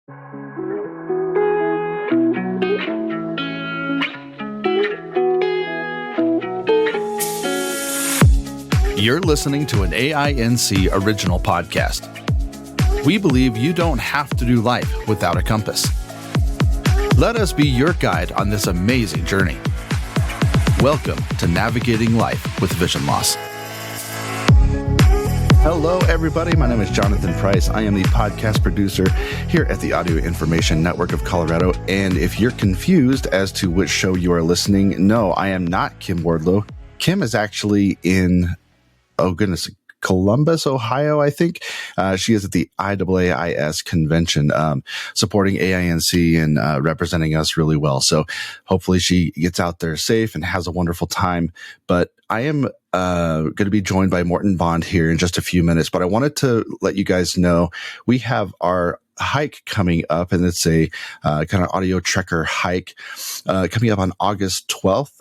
You're listening to an AINC original podcast. We believe you don't have to do life without a compass. Let us be your guide on this amazing journey. Welcome to Navigating Life with Vision Loss. Hello, everybody. My name is Jonathan Price. I am the podcast producer here at the Audio Information Network of Colorado. And if you're confused as to which show you are listening, no, I am not Kim Wardlow. Kim is actually in, Columbus, Ohio, I think. She is at the IAAIS convention, supporting AINC and representing us really well. So hopefully she gets out there safe and has a wonderful time. But I am going to be joined by Morten Bonde here in just a few minutes. But I wanted to let you guys know we have our hike coming up, and it's a kind of audio trekker hike coming up on August 12th.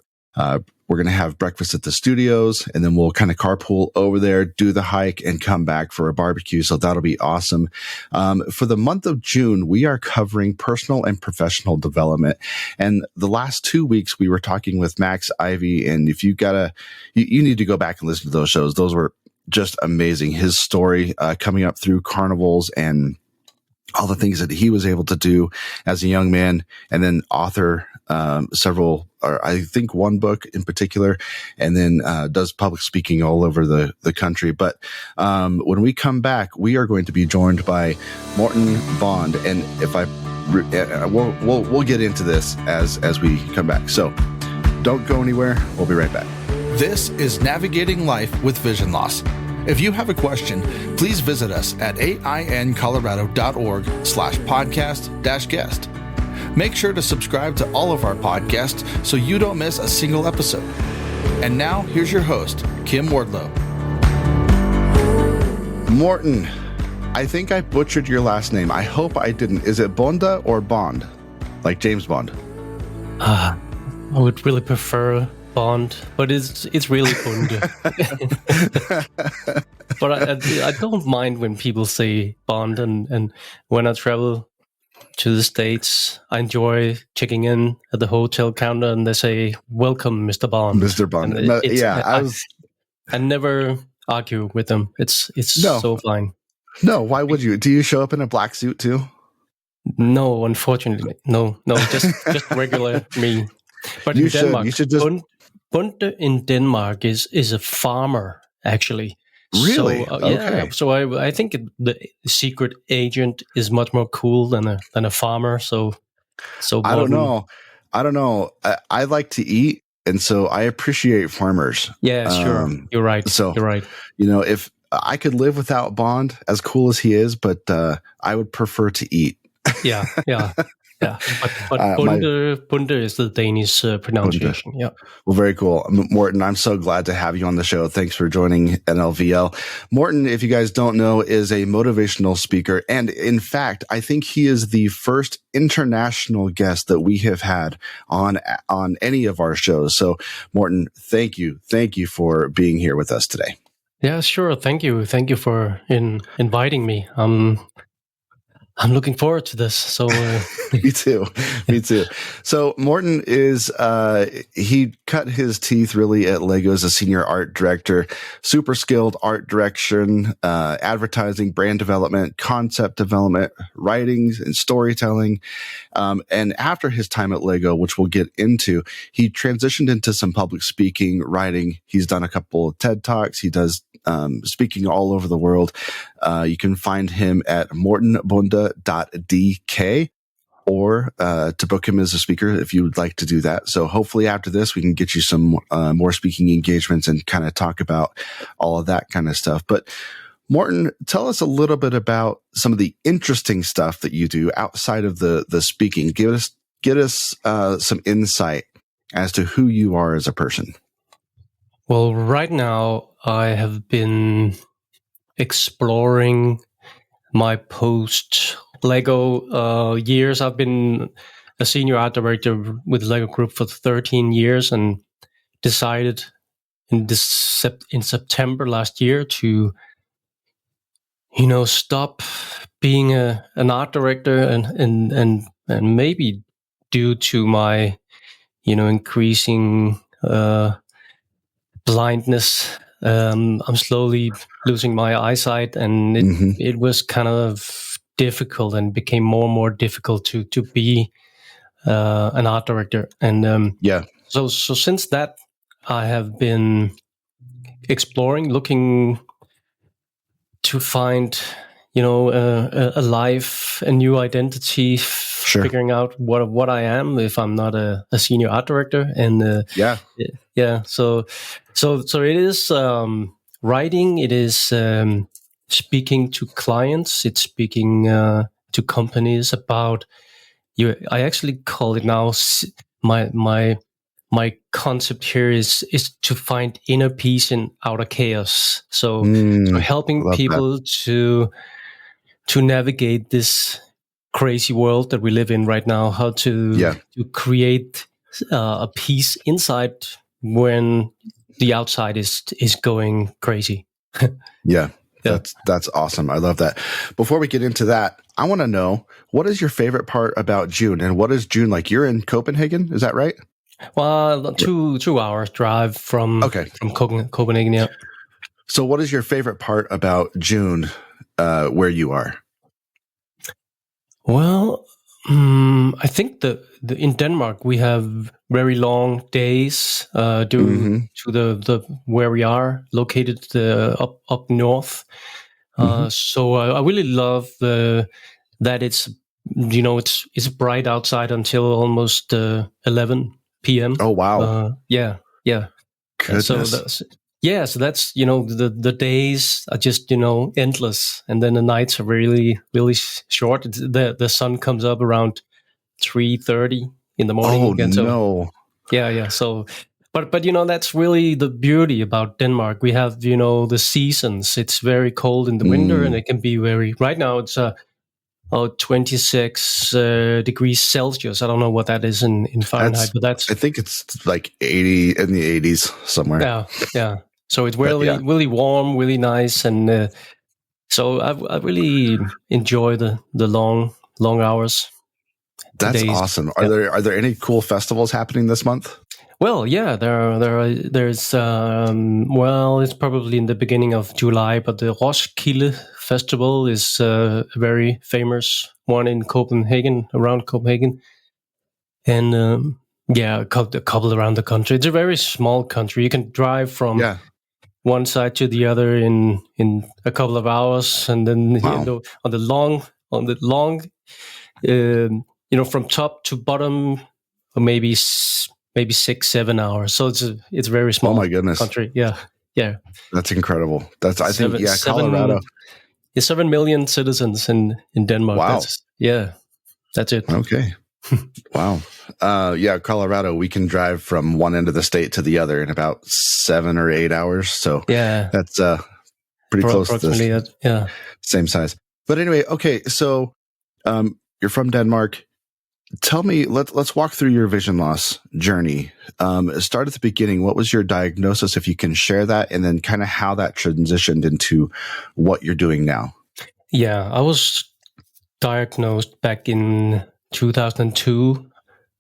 We're going to have breakfast at the studios, and then we'll kind of carpool over there, do the hike, and come back for a barbecue. So that'll be awesome. For the month of June, we are covering personal and professional development. And the last 2 weeks, we were talking with Max Ivy. And if you need to go back and listen to those shows. Those were just amazing. His story coming up through carnivals and all the things that he was able to do as a young man, and then author several, or I think one book in particular, and then does public speaking all over the country. But when we come back, we are going to be joined by Morten Bonde, and we'll get into this as we come back. So don't go anywhere. We'll be right back. This is Navigating Life with Vision Loss. If you have a question, please visit us at aincolorado.org/podcast-guest. Make sure to subscribe to all of our podcasts so you don't miss a single episode. And now, here's your host, Kim Wardlow. Morten, I think I butchered your last name. I hope I didn't. Is it Bonde or Bond? Like James Bond? I would really prefer Bond, but it's really Bonde. But I don't mind when people say Bond, and when I travel to the States, I enjoy checking in at the hotel counter and they say, "Welcome, Mr. Bond." Mr. Bond. I never argue with them. It's so fine. No, why would you? Do you show up in a black suit too? No, unfortunately, no, just regular me. But in Denmark, Bonde in Denmark is a farmer, actually. Really? So, yeah. So I think the secret agent is much more cool than a farmer. So I don't know. I like to eat, and so I appreciate farmers. Yeah, sure. You're right. So you're right. If I could live without Bond, as cool as he is, but I would prefer to eat. Yeah. But Bonde is the Danish pronunciation. Bonde. Yeah. Well, very cool. Morten, I'm so glad to have you on the show. Thanks for joining NLVL. Morten, if you guys don't know, is a motivational speaker. And in fact, I think he is the first international guest that we have had on any of our shows. So Morten, thank you. Thank you for being here with us today. Yeah, sure. Thank you. Thank you for inviting me. I'm looking forward to this. So Me too. So Morten is he cut his teeth really at Lego as a senior art director, super skilled art direction, advertising, brand development, concept development, writing and storytelling. And after his time at Lego, which we'll get into, he transitioned into some public speaking, writing. He's done a couple of TED Talks. He does speaking all over the world. You can find him at mortenbonde.dk, or to book him as a speaker if you would like to do that. So hopefully after this, we can get you some more speaking engagements and kind of talk about all of that kind of stuff. But Morten, tell us a little bit about some of the interesting stuff that you do outside of the speaking. Get us some insight as to who you are as a person. Well, right now I have been exploring my post-Lego years. I've been a senior art director with Lego Group for 13 years and decided in September last year to stop being an art director, and maybe due to my increasing blindness, I'm slowly losing my eyesight, and it was kind of difficult, and became more and more difficult to be an art director. And so since that, I have been exploring, looking to find a life, a new identity, figuring out what I am if I'm not a senior art director. And so it is writing, it is speaking to clients, it's speaking to companies about I actually call it now, my concept here is to find inner peace in outer chaos. So helping people to navigate this crazy world that we live in right now, how to create a peace inside when the outside is going crazy. That's awesome. I love that. Before we get into that, I want to know, what is your favorite part about June, and what is June like? You're in Copenhagen, is that right? Well, 2 hours drive from Copenhagen. Yeah. So what is your favorite part about June, where you are? Well, I think in Denmark we have very long days due to the where we are located up north. So I really love that it's bright outside until almost 11 p.m. Oh wow! Yeah. Goodness. So that's the days are just endless, and then the nights are really really short. The sun comes up around 3:30 in the morning. Oh no! Yeah. So, but that's really the beauty about Denmark. We have the seasons. It's very cold in the winter, and it can be right now it's 26 degrees Celsius. I don't know what that is in Fahrenheit, but I think it's like 80 in the 80s somewhere. Yeah. So it's really really warm, really nice, and so I really enjoy the long hours. That's awesome. Are there any cool festivals happening this month? Well, yeah, there's it's probably in the beginning of July, but the Roskilde Festival is a very famous one in Copenhagen, around Copenhagen, and a couple around the country. It's a very small country. You can drive from one side to the other in a couple of hours, and then on the long from top to bottom, maybe 6-7 hours. So it's a very small. Oh my goodness. Country. Yeah. That's incredible. Colorado. 7 million citizens in Denmark. Wow. That's it. Okay. Wow. Colorado, we can drive from one end of the state to the other in about 7 or 8 hours. So that's pretty close to this. Same size. But anyway, okay. So you're from Denmark. Tell me, let's walk through your vision loss journey. Start at the beginning. What was your diagnosis, if you can share that, and then kind of how that transitioned into what you're doing now? Yeah, I was diagnosed back in 2002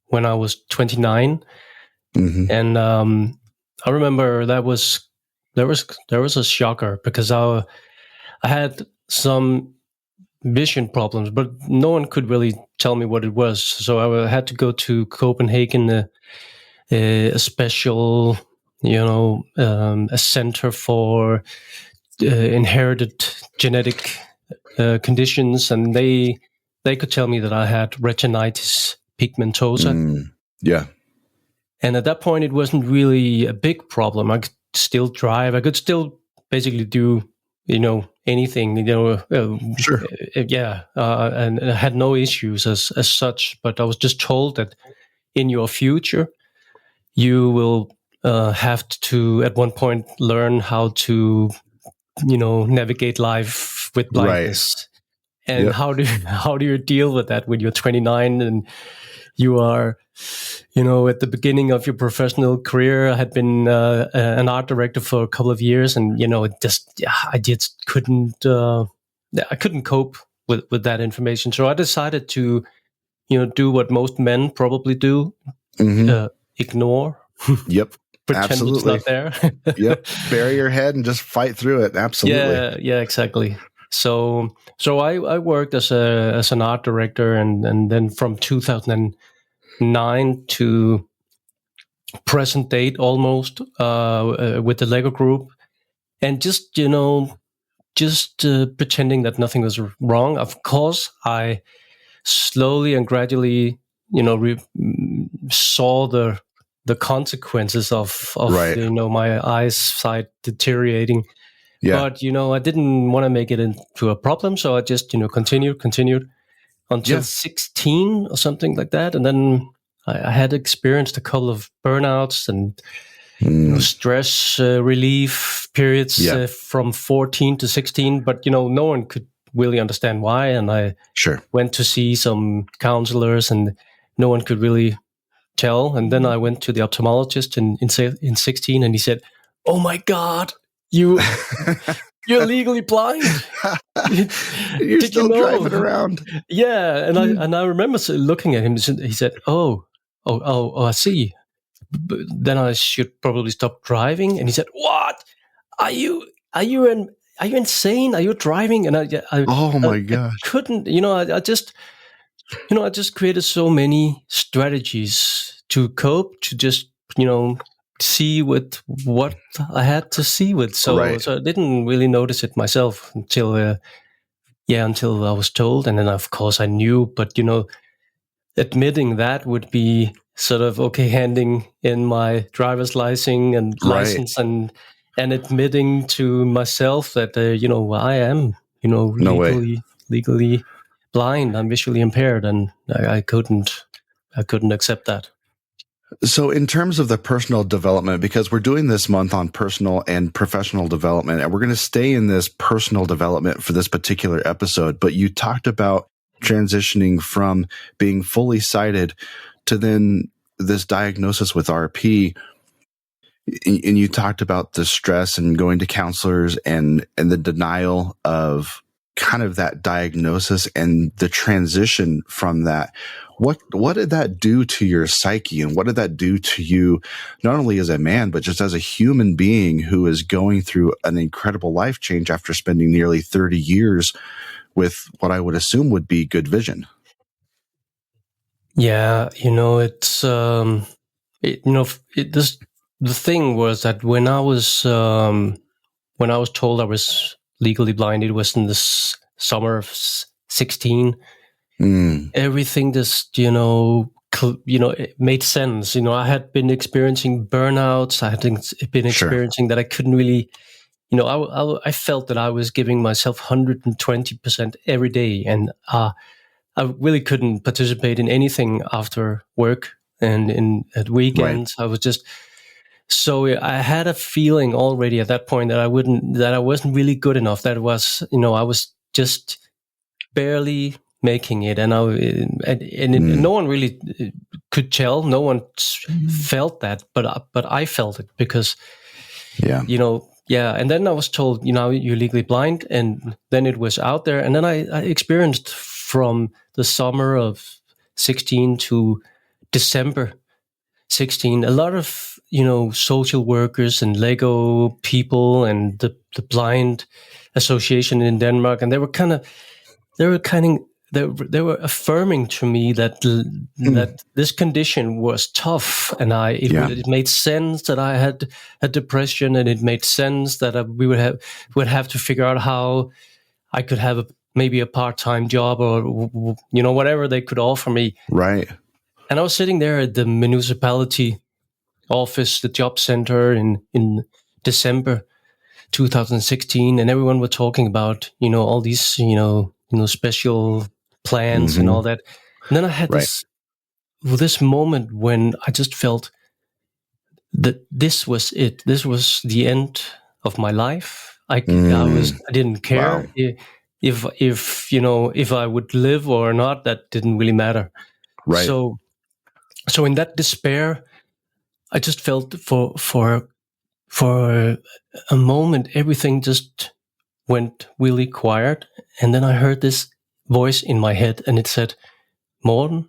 when I was 29, and I remember there was a shocker, because I had some vision problems, but no one could really tell me what it was. So I had to go to Copenhagen, a special, a center for inherited genetic conditions, and they could tell me that I had retinitis pigmentosa. And at that point, it wasn't really a big problem. I could still drive. I could still basically do anything, Sure. And I had no issues as such, but I was just told that in your future, you will have to, at one point, learn how to, navigate life with blindness. Right. And how do you deal with that when you're 29 and you are, at the beginning of your professional career? I had been an art director for a couple of years, and I just couldn't I couldn't cope with that information. So I decided to, do what most men probably do: ignore, Yep. pretend it's Absolutely. not there. Yep. Bury your head and just fight through it. Absolutely. Yeah, exactly. So I worked as an art director, and then from 2009 to present date almost, with the Lego Group, and just pretending that nothing was wrong. Of course, I slowly and gradually, saw the consequences of Right. my eyesight deteriorating. Yeah. But I didn't want to make it into a problem, so I just continued until Yeah. 16 or something like that, and then I had experienced a couple of burnouts and stress relief periods, Yeah. from 14 to 16. But no one could really understand why, and I Sure. went to see some counselors, and no one could really tell. And then I went to the ophthalmologist in 16, and he said, "Oh my God, you're legally blind." You're Did you still know? driving around. Yeah, and I remember looking at him. He said, "Oh, I see. Then I should probably stop driving." And he said, "What? Are you are you in, are you insane? Are you driving?" And Oh my I gosh. couldn't. I just created so many strategies to cope, to just see with what I had to see with. So Right. so I didn't really notice it myself until I was told, and then of course I knew. But admitting that would be sort of okay, handing in my driver's Right. license and admitting to myself that I am No way. legally blind. I'm visually impaired, and I couldn't accept that. So, in terms of the personal development, because we're doing this month on personal and professional development, and we're going to stay in this personal development for this particular episode, but you talked about transitioning from being fully sighted to then this diagnosis with RP. And you talked about the stress and going to counselors and the denial of kind of that diagnosis and the transition from that. What did that do to your psyche, and what did that do to you, not only as a man, but just as a human being who is going through an incredible life change after spending nearly 30 years with what I would assume would be good vision? Yeah, it's the thing was that when I was told I was legally blind, it was in the summer of 16. Everything just it made sense. I had been experiencing burnouts. I had been Sure. experiencing that I couldn't really, I felt that I was giving myself 120% every day, and I really couldn't participate in anything after work and at weekends. Right. I was just so I had a feeling already at that point that I wasn't really good enough. That was, I was just barely making it, and no one really could tell. No one felt that, but I felt it because, Yeah. yeah. And then I was told, you're legally blind, and then it was out there, and then I experienced from the summer of 16 to December 16, a lot of social workers and Lego people and the blind association in Denmark, and they were affirming to me that this condition was tough, and it made sense that I had a depression, and it made sense that we would have to figure out how I could have maybe a part-time job, or whatever they could offer me. Right. And I was sitting there at the municipality office, the job center, in December 2016, and everyone were talking about all these special plans and all that. And then I had this moment when I just felt that this was it. This was the end of my life. I didn't care. Wow. If I would live or not, that didn't really matter. Right. So in that despair, I just felt for a moment everything just went really quiet, and then I heard this voice in my head, and it said, Morten,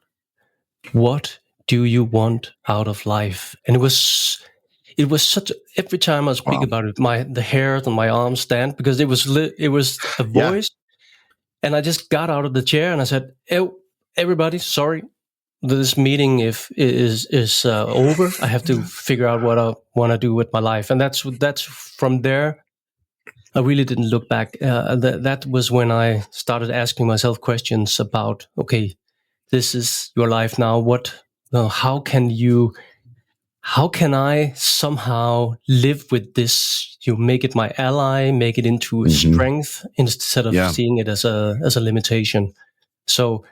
what do you want out of life? And it was such every time I speak Wow. about it, the hairs on my arms stand, because it was a Yeah. voice. And I just got out of the chair and I said, everybody, sorry, this meeting is over. I have to figure out what I want to do with my life. And that's from there. I really didn't look back. That was when I started asking myself questions about, okay, this is your life now. How can I somehow live with this? You make it my ally, make it into a strength instead of seeing it as a limitation. So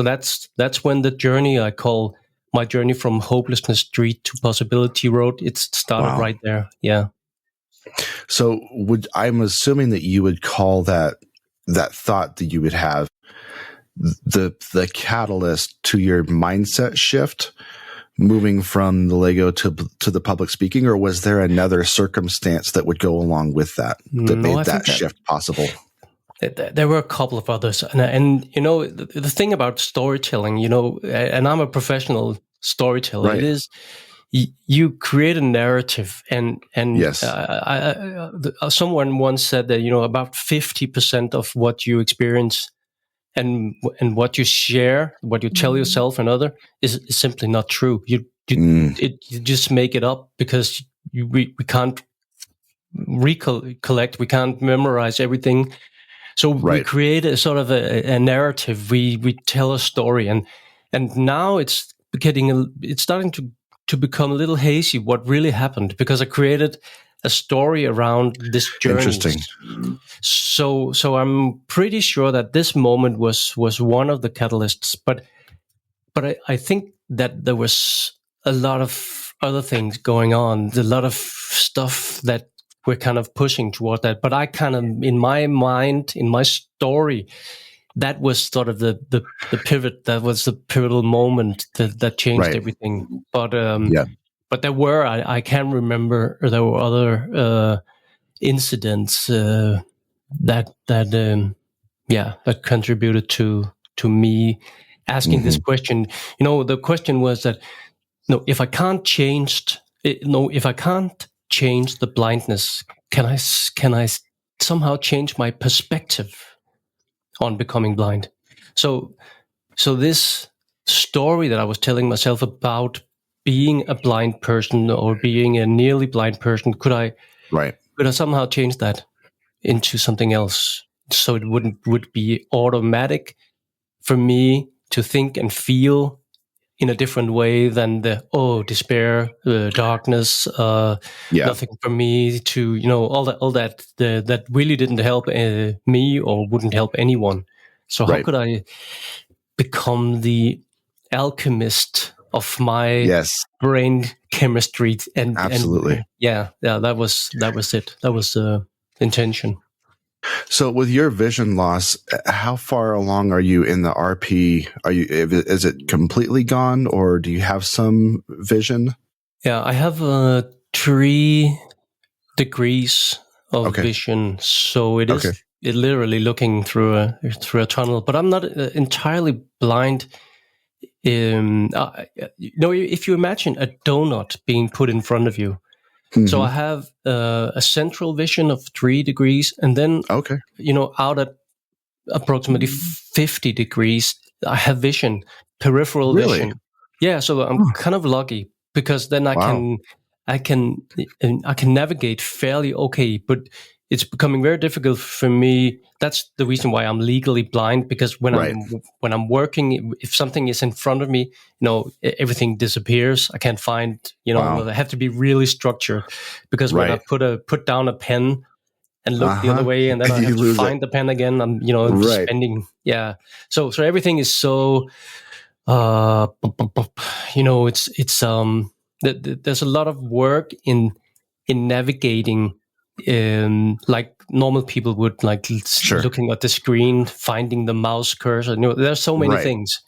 that's when the journey I call my journey from hopelessness street to possibility road, it started right there. Yeah. So I'm assuming that you would call that thought that you would have the catalyst to your mindset shift, moving from the Lego to the public speaking, or was there another circumstance that would go along with that made that shift possible? There were a couple of others, and you know the thing about storytelling, you know, and I'm a professional storyteller. Right. It is you create a narrative, and yes, someone once said that, you know, about 50% of what you experience and what you share, what you tell yourself and other is simply not true. You just make it up because we can't recollect, we can't memorize everything. So we create a sort of a narrative. We tell a story, and now it's starting to become a little hazy what really happened, because I created a story around this journey. Interesting. So I'm pretty sure that this moment was one of the catalysts, but I think that there was a lot of other things going on, a lot of stuff that we're kind of pushing toward that. But I kind of, in my mind, in my story, that was sort of the pivot. That was the pivotal moment that changed everything. But but there were, I can remember, there were other incidents that contributed to me asking this question. You know, the question was that, no, if I can't change the blindness, can I somehow change my perspective on becoming blind? So this story that I was telling myself about being a blind person or being a nearly blind person, could I somehow change that into something else, so it would be automatic for me to think and feel in a different way than despair, darkness, nothing for me to, you know, all that that really didn't help me or wouldn't help anyone. So how could I become the alchemist of my brain chemistry? And absolutely, that was it. That was the intention. So with your vision loss, how far along are you in the RP? Is it completely gone, or do you have some vision? Yeah, I have 3 degrees of vision. So it is literally looking through a tunnel, but I'm not entirely blind. You know, if you imagine a donut being put in front of you, so I have a central vision of 3 degrees, and then you know, out at approximately 50 degrees, I have vision, peripheral vision. Yeah, so I'm kind of lucky, because then I can navigate fairly okay, but it's becoming very difficult for me. That's the reason why I'm legally blind, because when I'm working, if something is in front of me, you know, everything disappears. I can't find, you know, I have to be really structured, because when I put down a pen and look the other way, and then I have to find the pen again, I'm, you know, spending, So everything is so, you know, it's there's a lot of work in navigating, like normal people would, like looking at the screen, finding the mouse cursor. You know, there's so many things.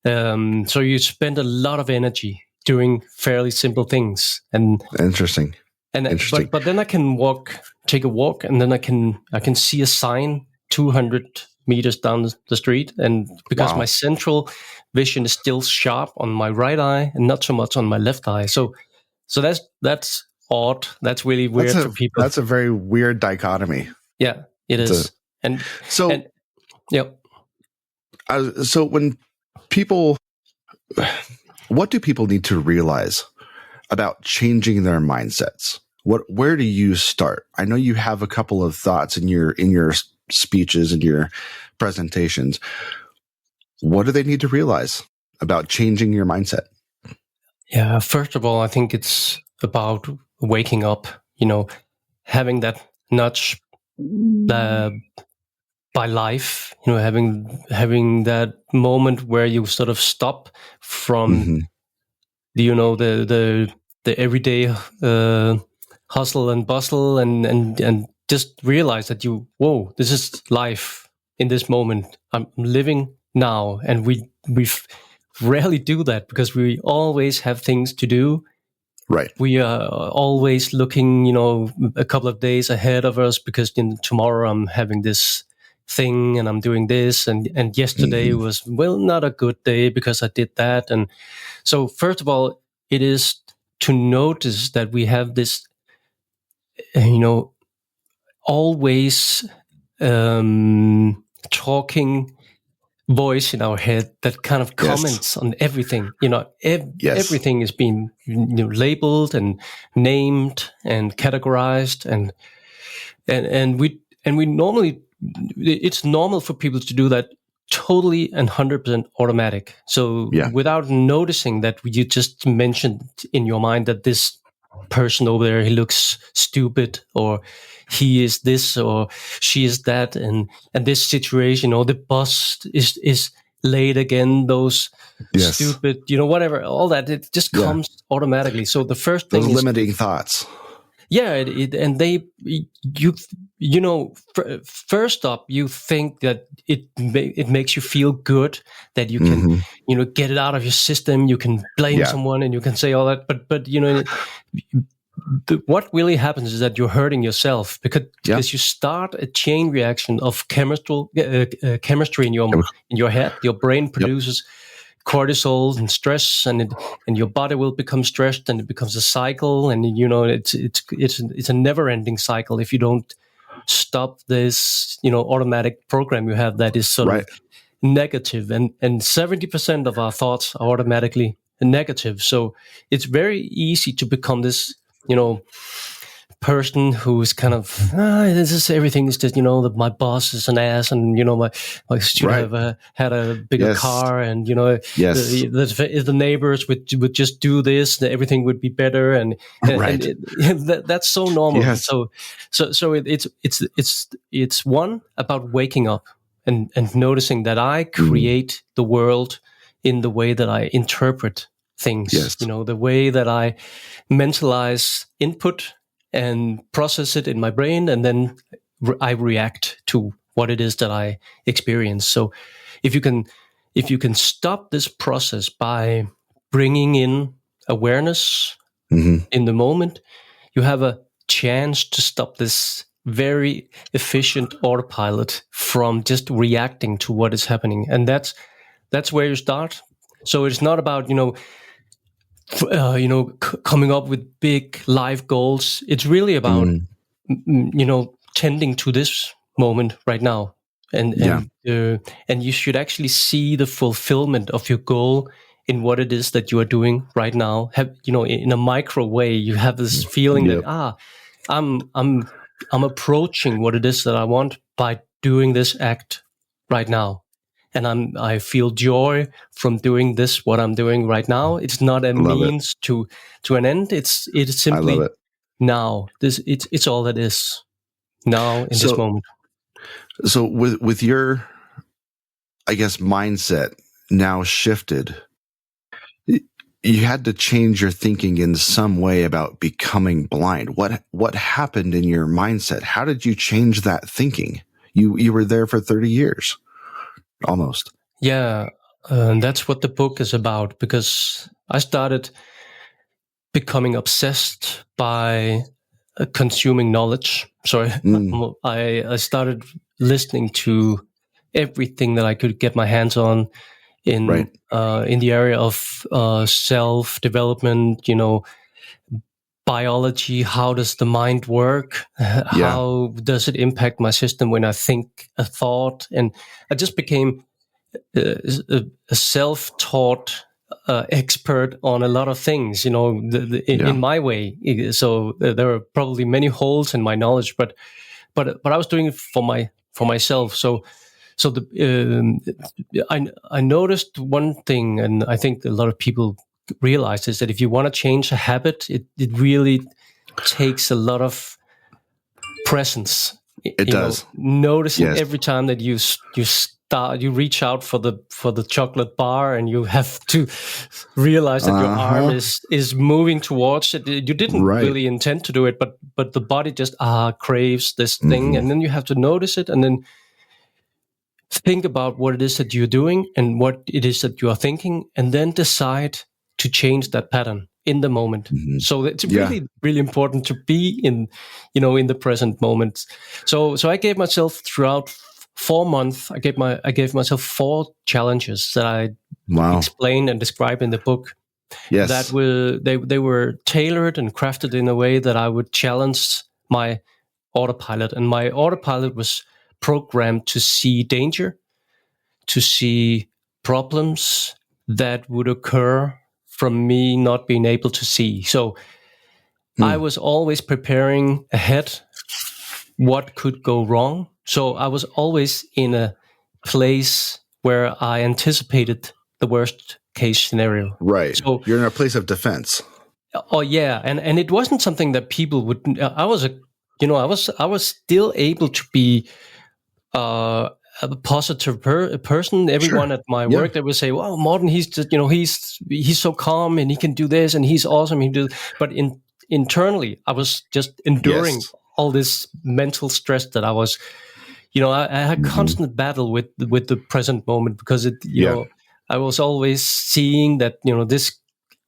So you spend a lot of energy doing fairly simple things, and interesting. But then I can walk take a walk, and then I can see a sign 200 meters down the street, and because Wow. my central vision is still sharp on my right eye and not so much on my left eye. So that's odd. That's really weird for people. That's a very weird dichotomy. Yeah, it is. And yeah. So when people, what do people need to realize about changing their mindsets? Where do you start? I know you have a couple of thoughts in your speeches and your presentations. What do they need to realize about changing your mindset? Yeah, first of all, I think it's about waking up, having that nudge by life, having that moment where you sort of stop from the everyday hustle and bustle and just realize that whoa, this is life in this moment. I'm living now, and we rarely do that because we always have things to do. Right. We are always looking, a couple of days ahead of us because tomorrow I'm having this thing and I'm doing this, and yesterday was not a good day because I did that. And so first of all, it is to notice that we have this, always talking voice in our head that kind of comments on everything. Everything is being labeled and named and categorized, and we normally, it's normal for people to do that totally and 100% automatic. So without noticing that, you just mentioned in your mind that this person over there, he looks stupid, or he is this, or she is that, and this situation, or the bus is late again, those stupid, whatever, all that, it just comes automatically. So the first thing those is limiting thoughts. Yeah, and first up, you think that it makes you feel good, that you can, get it out of your system. You can blame someone and you can say all that, but what really happens is that you're hurting yourself because you start a chain reaction of chemistry in your head. Your brain produces cortisol and stress, and your body will become stressed, and it becomes a cycle, and it's a never-ending cycle if you don't stop this automatic program you have that is sort of negative, and 70% of our thoughts are automatically negative. So it's very easy to become this person who's kind of everything is just that my boss is an ass, and I should have had a bigger car, and the neighbors would just do this, that everything would be better, and that's so normal. So it's one about waking up and noticing that I create the world in the way that I interpret things, the way that I mentalize input and process it in my brain, and then I react to what it is that I experience. So if you can stop this process by bringing in awareness in the moment, you have a chance to stop this very efficient autopilot from just reacting to what is happening. And that's where you start. So it's not about coming up with big life goals. It's really about tending to this moment right now, and you should actually see the fulfillment of your goal in what it is that you are doing right now. In a micro way, you have this feeling that I'm approaching what it is that I want by doing this act right now. And I feel joy from doing this, what I'm doing right now. It's not a means to an end. It's simply now. It's all that is now in this moment. So with your, I guess, mindset now shifted, you had to change your thinking in some way about becoming blind. What happened in your mindset? How did you change that thinking? You were there for 30 years. Almost. Yeah, that's what the book is about, because I started becoming obsessed by consuming knowledge. So I started listening to everything that I could get my hands on in the area of self development. Biology. How does the mind work? How does it impact my system when I think a thought? And I just became a self-taught expert on a lot of things, in my way. So there are probably many holes in my knowledge, but I was doing it for myself. So I noticed one thing, and I think a lot of people realize is that if you want to change a habit, it really takes a lot of presence. It does. Noticing every time that you reach out for the chocolate bar, and you have to realize that your arm is moving towards it. You didn't really intend to do it, but the body just craves this thing, and then you have to notice it, and then think about what it is that you're doing and what it is that you are thinking, and then decide to change that pattern in the moment. So it's really, really important to be in the present moment. So I gave myself throughout 4 months, I gave myself 4 challenges that I explained and described in the book. Yes. That they were tailored and crafted in a way that I would challenge my autopilot. And my autopilot was programmed to see danger, to see problems that would occur from me not being able to see. So I was always preparing ahead what could go wrong. So I was always in a place where I anticipated the worst case scenario. Right. So you're in a place of defense. Oh yeah, and it wasn't something that people would. I was still able to be a positive person. Everyone at my work, they would say, "Well, Morten, he's just, he's so calm and he can do this and he's awesome." But internally, I was just enduring all this mental stress that I was. I had a constant battle with the present moment, because I was always seeing that this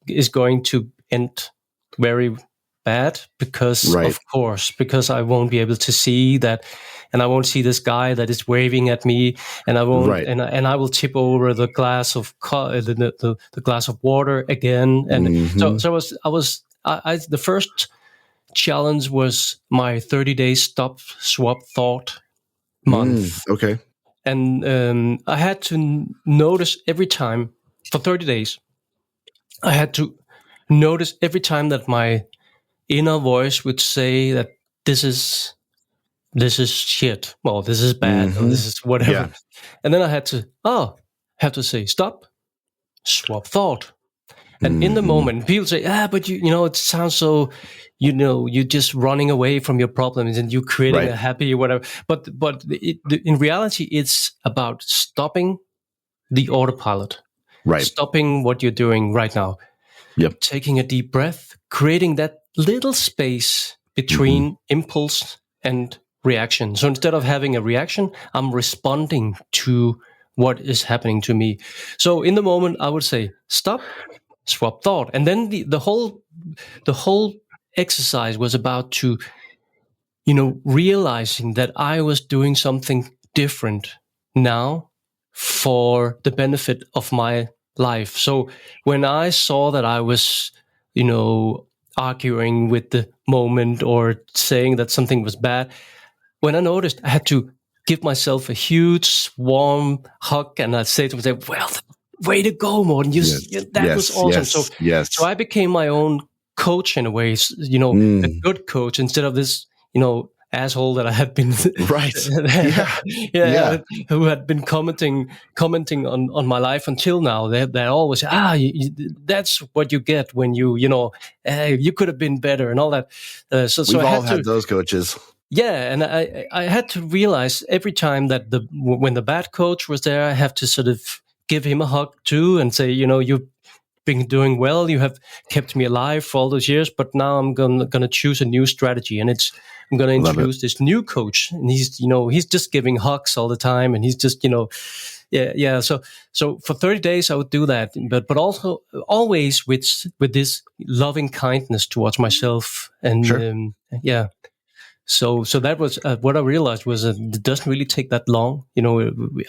is going to end very bad because I won't be able to see that, and I won't see this guy that is waving at me, and I won't, and I will tip over the glass of the glass of water again, and so the first challenge was my 30-day stop swap thought month. Okay. And I had to notice every time for 30 days. I had to notice every time that my inner voice would say that this is shit. Well, this is bad. Or this is whatever. Yeah. And then I had to say stop, swap thought. And in the moment, people say, but it sounds so, you're just running away from your problems and you're creating a happy whatever. But in reality, it's about stopping the autopilot, stopping what you're doing right now, taking a deep breath, creating that little space between impulse and reaction. So instead of having a reaction, I'm responding to what is happening to me. So in the moment, I would say, stop, swap thought. And then the whole exercise was about to, realizing that I was doing something different now for the benefit of my life. So when I saw that I was, arguing with the moment or saying that something was bad, when I noticed, I had to give myself a huge warm hug, and I say to myself, well, way to go, Morten. That was awesome. So I became my own coach in a way, a good coach, instead of this, asshole that I had been who had been commenting on my life until now. They always say, that's what you get when you could have been better and all that. So we've all had those coaches. Yeah, and I had to realize every time that when the bad coach was there, I have to sort of give him a hug too and say, you've been doing well. You have kept me alive for all those years, but now I'm gonna choose a new strategy, and I'm gonna introduce this new coach, and he's just giving hugs all the time, and he's just yeah. So for 30 days I would do that, but also always with this loving kindness towards myself, and Sure. yeah. So that was what I realized was that it doesn't really take that long.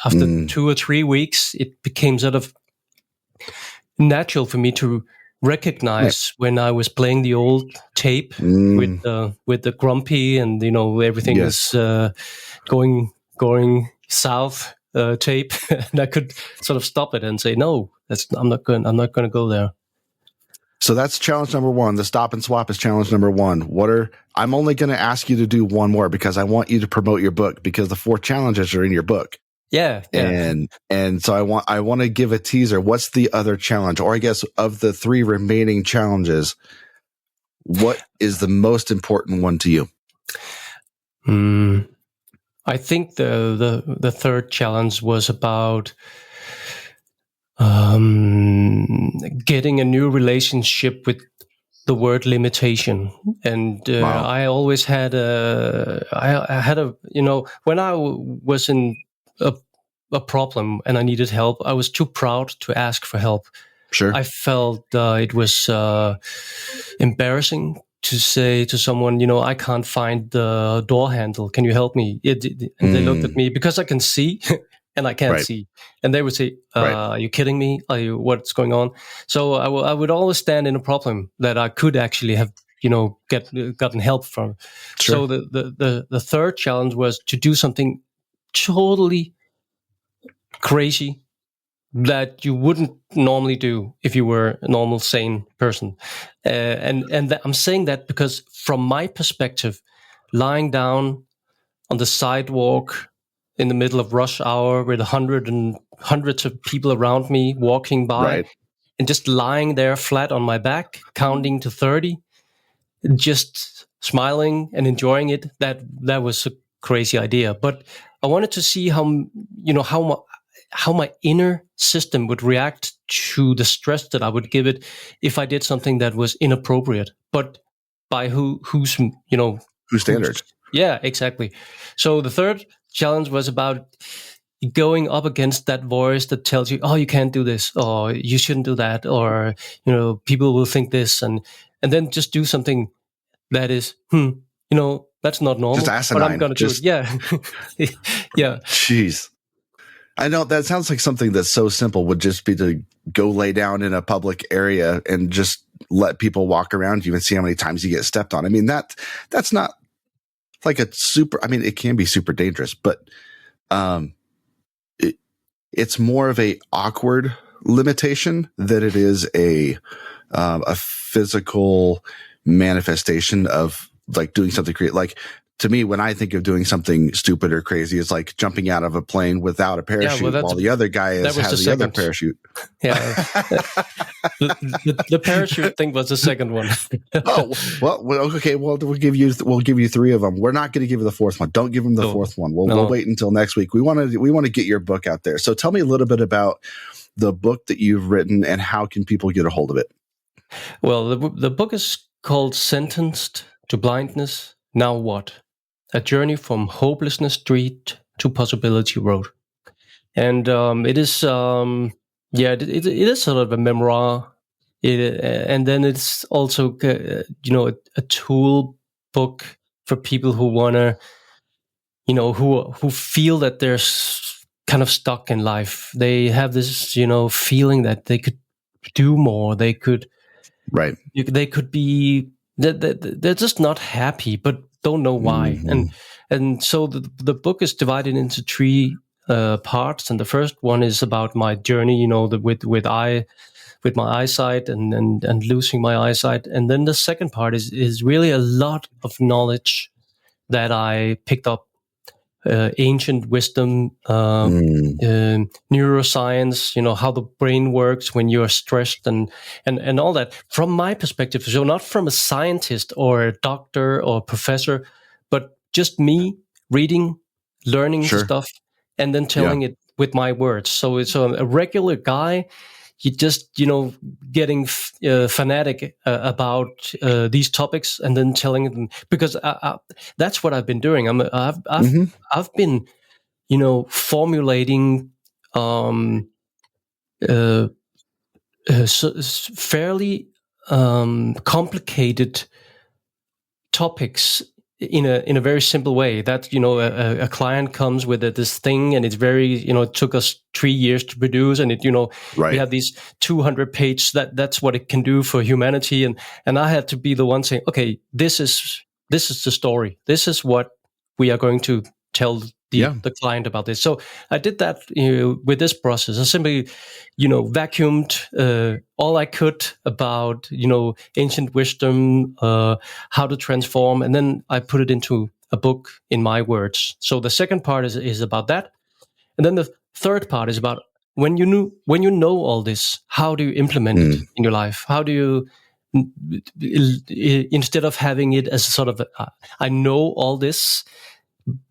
After 2 or 3 weeks, it became sort of natural for me to Right. recognize when I was playing the old tape with the grumpy, and everything Yes. is going south tape, and I could sort of stop it and say, no, I'm not going to go there. So that's challenge number one. The stop and swap is challenge number one. I'm only going to ask you to do one more because I want you to promote your book, because the 4 challenges are in your book. Yeah. And so I want to give a teaser. What's the other challenge? Or I guess of the 3 remaining challenges, what is the most important one to you? I think the third challenge was about getting a new relationship with the word limitation. And Wow. I always had when I was in a problem and I needed help, I was too proud to ask for help. Sure. I felt it was embarrassing to say to someone, I can't find the door handle. Can you help me? And they looked at me because I can see and I can't see. And they would say, Are you kidding me? What's going on? So I would always stand in a problem that I could actually have, gotten help from. Sure. So the third challenge was to do something totally crazy that you wouldn't normally do if you were a normal, sane person. I'm saying that because from my perspective, lying down on the sidewalk in the middle of rush hour with hundreds of people around me walking by, and just lying there flat on my back, counting to 30, just smiling and enjoying it, that was a crazy idea. But I wanted to see how my inner system would react to the stress that I would give it if I did something that was inappropriate, but by whose standards. Yeah, exactly. So the third challenge was about going up against that voice that tells you, oh, you can't do this, or you shouldn't do that, or people will think this, and then just do something that is that's not normal, just asinine, but I'm gonna do it. Yeah. Yeah. Jeez. I know that sounds like something that's so simple would just be to go lay down in a public area and just let people walk around you and see how many times you get stepped on. I mean, that's not like a super, I mean, it can be super dangerous, but it's more of a awkward limitation than it is a physical manifestation of like doing something creative. Like, to me, when I think of doing something stupid or crazy, it's like jumping out of a plane without a parachute, while the other guy has the other parachute. Yeah. the parachute thing was the second one. Oh, well, okay. Well, we'll give you 3 of them. We're not going to give you the 4th one. Don't give him the 4th one. We'll wait until next week. We want to get your book out there. So tell me a little bit about the book that you've written and how can people get a hold of it? Well, the book is called Sentenced to Blindness. Now What? A Journey from Hopelessness Street to Possibility Road. And it is, it is sort of a memoir. And then it's also, a tool book for people who want to, who feel that they're kind of stuck in life. They have this, feeling that they could do more. They could, they could be, they're just not happy, but don't know why. Mm-hmm. And so the book is divided into 3 parts, and the first one is about my journey, with my eyesight and losing my eyesight, and then the second part is really a lot of knowledge that I picked up, ancient wisdom, neuroscience, how the brain works when you're stressed, and all that from my perspective. So not from a scientist or a doctor or professor, but just me reading, learning stuff, and then telling it with my words. So it's a regular guy. You just, getting fanatic about these topics and then telling them, because that's what I've been doing. I've been, formulating um, uh, fairly complicated topics in a very simple way. That, you know, a client comes with this thing, and it's very, you know, it took us 3 years to produce, and it, you know, we have these 200 pages that's what it can do for humanity, and I had to be the one saying, okay, this is the story, this is what we are going to tell the client about this. So I did that, you know, with this process. I simply, you know, vacuumed all I could about, you know, ancient wisdom, how to transform, and then I put it into a book in my words. So the second part is about that, and then the third part is about when you know all this, how do you implement it in your life? How do you, instead of having it as a sort of I know all this,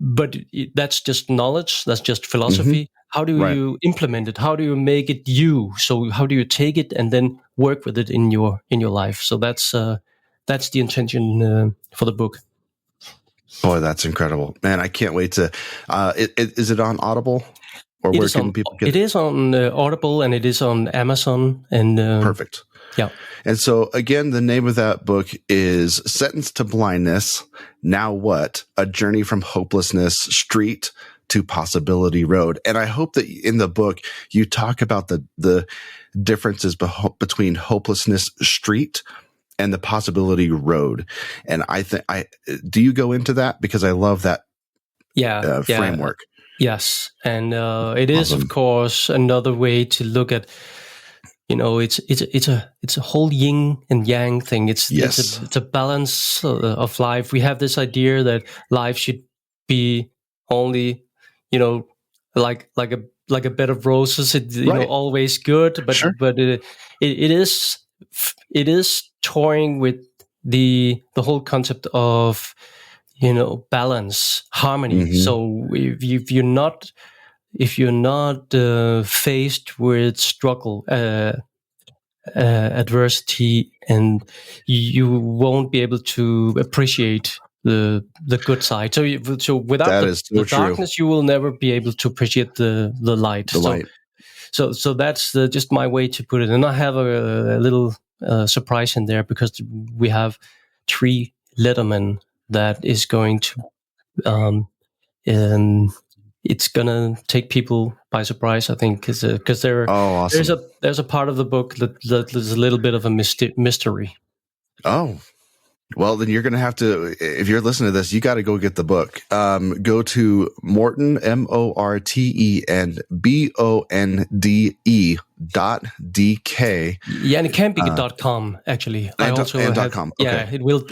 but that's just knowledge, that's just philosophy. How do you implement it? How do you make it you? So how do you take it and then work with it in your life? So that's the intention for the book. Boy, that's incredible, man! I can't wait to. Is it on Audible, or where can people get it? It is on Audible, and it is on Amazon. And perfect. Yeah. And so again, the name of that book is Sentenced to Blindness. Now What? A Journey from Hopelessness Street to Possibility Road. And I hope that in the book, you talk about the differences between Hopelessness Street and the Possibility Road. And do you go into that? Because I love that framework. Yes. And it is, of course, another way to look at, you know, it's a whole yin and yang thing. It's a balance of life. We have this idea that life should be only, you know, like a bed of roses. You know, always good. But it is toying with the whole concept of, you know, balance, harmony. So if you're not faced with struggle, adversity, and you won't be able to appreciate the good side. So without the darkness, you will never be able to appreciate the light. So that's just my way to put it. And I have a little surprise in there, because we have 3 lettermen that is going to it's gonna take people by surprise, I think, because awesome. There's a part of the book that there's a little bit of a mystery. Oh, well, then you're gonna have to, if you're listening to this, you got to go get the book. Go to Morten, MORTEN BONDE.DK. Yeah, and it can be .com actually. .com. Okay. Yeah, it will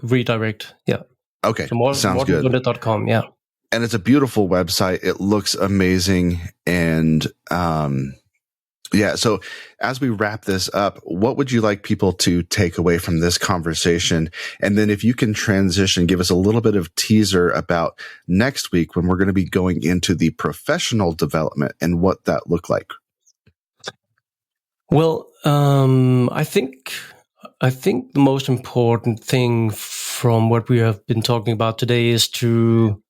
redirect. Yeah. Okay, so sounds good. Morten.com. Yeah. And it's a beautiful website. It looks amazing. And so as we wrap this up, what would you like people to take away from this conversation? And then if you can transition, give us a little bit of teaser about next week when we're going to be going into the professional development and what that looked like. Well, I think the most important thing from what we have been talking about today is to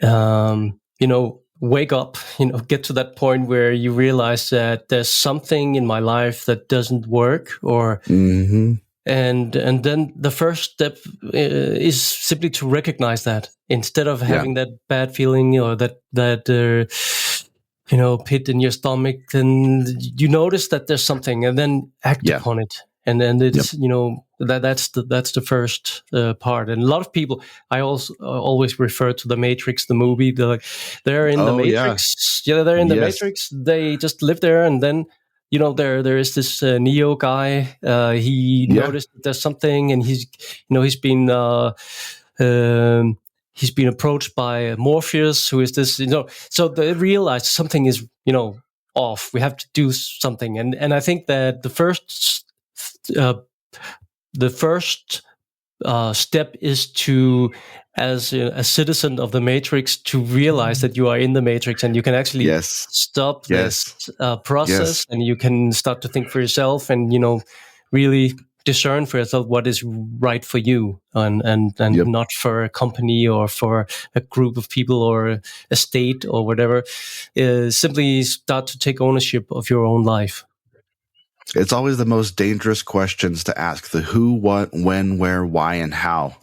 you know, wake up, you know, get to that point where you realize that there's something in my life that doesn't work, or and then the first step is simply to recognize that, instead of having that bad feeling, or that you know, pit in your stomach, then you notice that there's something, and then act upon it. And then it's, you know, that's the first part. And a lot of people, I also always refer to the Matrix, the movie. They're in the Matrix. Yeah, they're in the Matrix. They just live there, and then, you know, there is this Neo guy. He noticed that there's something, and he's been approached by Morpheus, who is this, you know. So they realized something is, you know, off. We have to do something, and I think that the first step is to, as a citizen of the Matrix, to realize that you are in the Matrix, and you can actually stop this process, and you can start to think for yourself, and, you know, really discern for yourself what is right for you, and Yep. not for a company or for a group of people or a state or whatever. Simply start to take ownership of your own life. It's always the most dangerous questions to ask: the who, what, when, where, why, and how.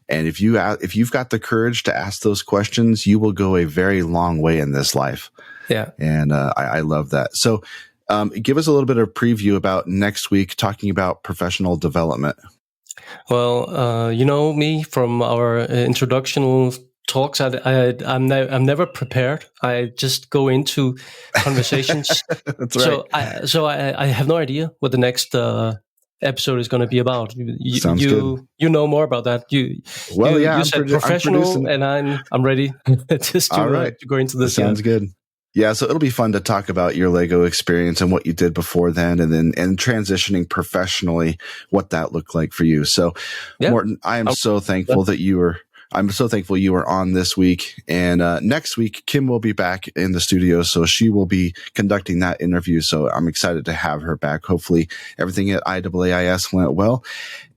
And if you've got the courage to ask those questions, you will go a very long way in this life. Yeah. And I love that. So give us a little bit of preview about next week, talking about professional development. Well, you know me from our introductional talks. I'm never prepared. I just go into conversations. That's right. I have no idea what the next episode is going to be about. Sounds good. You know more about that. You said professional, and I'm ready just to go into this. Sounds good. Yeah, so it'll be fun to talk about your Lego experience and what you did before then, and transitioning professionally, what that looked like for you. So, Morten, I am so thankful that you were. I'm so thankful you were on this week. And next week, Kim will be back in the studio, so she will be conducting that interview. So I'm excited to have her back. Hopefully, everything at IAAIS went well.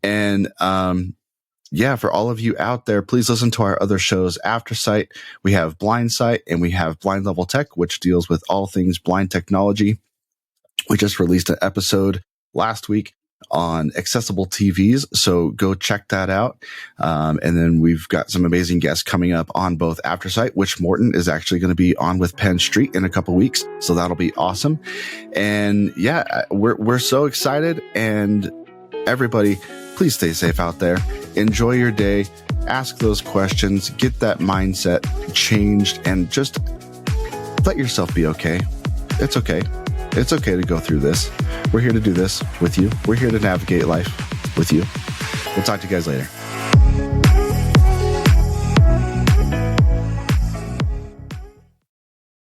And for all of you out there, please listen to our other shows after Sight. We have Blind Sight and we have Blind Level Tech, which deals with all things blind technology. We just released an episode last week on accessible TVs, so go check that out. And then we've got some amazing guests coming up on both After Sight, which Morten is actually going to be on with Penn Street in a couple weeks, so that'll be awesome. And we're so excited. And everybody, please stay safe out there. Enjoy your day. Ask those questions. Get that mindset changed, and just let yourself be okay. It's okay. It's okay to go through this. We're here to do this with you. We're here to navigate life with you. We'll talk to you guys later.